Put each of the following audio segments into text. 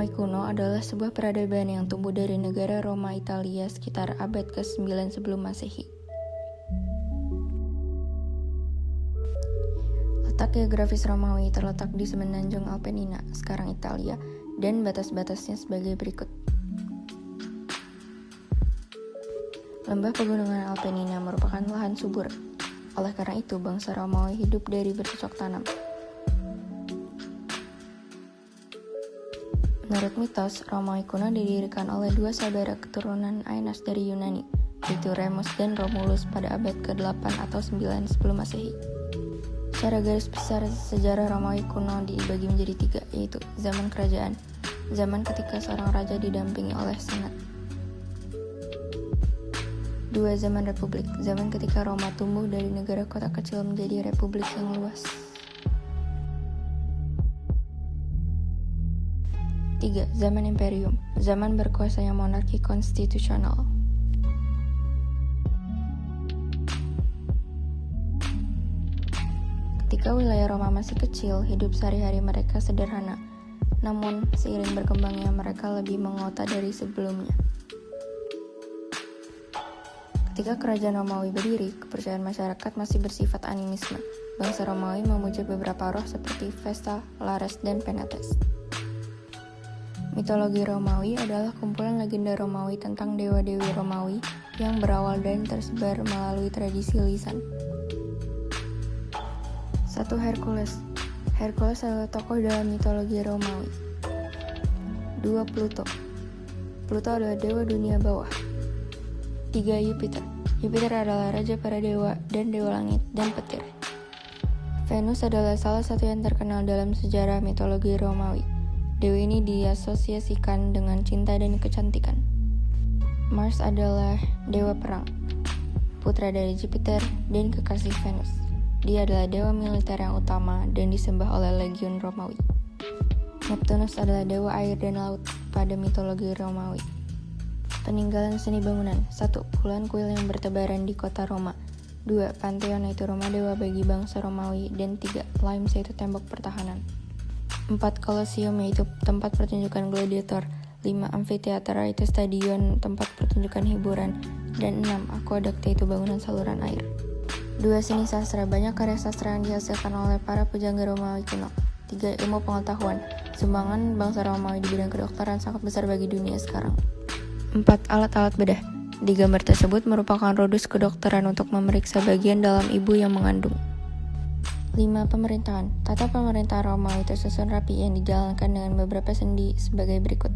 Romawi kuno adalah sebuah peradaban yang tumbuh dari negara Roma Italia sekitar abad ke-9 sebelum Masehi. Letak geografis Romawi terletak di semenanjung Apennina, sekarang Italia, dan batas-batasnya sebagai berikut. Lembah pegunungan Apennina merupakan lahan subur. Oleh karena itu, bangsa Romawi hidup dari bercocok tanam. Menurut mitos, Romawi kuno didirikan oleh dua saudara keturunan Aenas dari Yunani, yaitu Remus dan Romulus pada abad ke-8 atau 9 sebelum Masehi. Secara garis besar, sejarah Romawi kuno dibagi menjadi 3, yaitu zaman kerajaan, zaman ketika seorang raja didampingi oleh senat. 2. Zaman republik, zaman ketika Roma tumbuh dari negara kota kecil menjadi republik yang luas. 3. Zaman imperium, zaman berkuasanya monarki konstitusional. Ketika wilayah Roma masih kecil, hidup sehari-hari mereka sederhana. Namun, seiring berkembangnya mereka lebih mengota dari sebelumnya. Ketika kerajaan Romawi berdiri, kepercayaan masyarakat masih bersifat animisme. Bangsa Romawi memuja beberapa roh seperti Vesta, Lares, dan Penates. Mitologi Romawi adalah kumpulan legenda Romawi tentang dewa-dewi Romawi yang berawal dan tersebar melalui tradisi lisan. 1. Hercules. Hercules adalah tokoh dalam mitologi Romawi. 2. Pluto. Pluto adalah dewa dunia bawah. 3. Jupiter. Jupiter adalah raja para dewa dan dewa langit dan petir. Venus adalah salah satu yang terkenal dalam sejarah mitologi Romawi. Dewi ini diasosiasikan dengan cinta dan kecantikan. Mars adalah dewa perang, putra dari Jupiter dan kekasih Venus. Dia adalah dewa militer yang utama dan disembah oleh legiun Romawi. Neptunus adalah dewa air dan laut pada mitologi Romawi. Peninggalan seni bangunan. 1. Puluhan kuil yang bertebaran di kota Roma. 2. Pantheon yaitu rumah dewa bagi bangsa Romawi. Dan 3. Limes yaitu tembok pertahanan. 4. Colosseum yaitu tempat pertunjukan gladiator. 5. Amphitheater yaitu stadion tempat pertunjukan hiburan. Dan 6. Aqueduct yaitu bangunan saluran air. 2. Seni sastra. Banyak karya sastra yang dihasilkan oleh para pujangga Romawi kuno. 3. Ilmu pengetahuan. Sumbangan bangsa Romawi di bidang kedokteran sangat besar bagi dunia sekarang. 4. Alat-alat bedah. Di gambar tersebut merupakan rodus kedokteran untuk memeriksa bagian dalam ibu yang mengandung. 5. Pemerintahan. Tata pemerintahan Romawi tersusun rapi yang dijalankan dengan beberapa sendi sebagai berikut.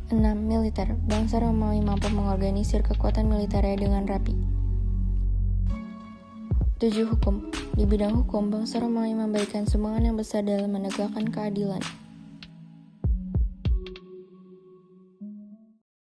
6. Militer. Bangsa Romawi mampu mengorganisir kekuatan militernya dengan rapi. 7. Hukum. Di bidang hukum, bangsa Romawi memberikan sumbangan yang besar dalam menegakkan keadilan.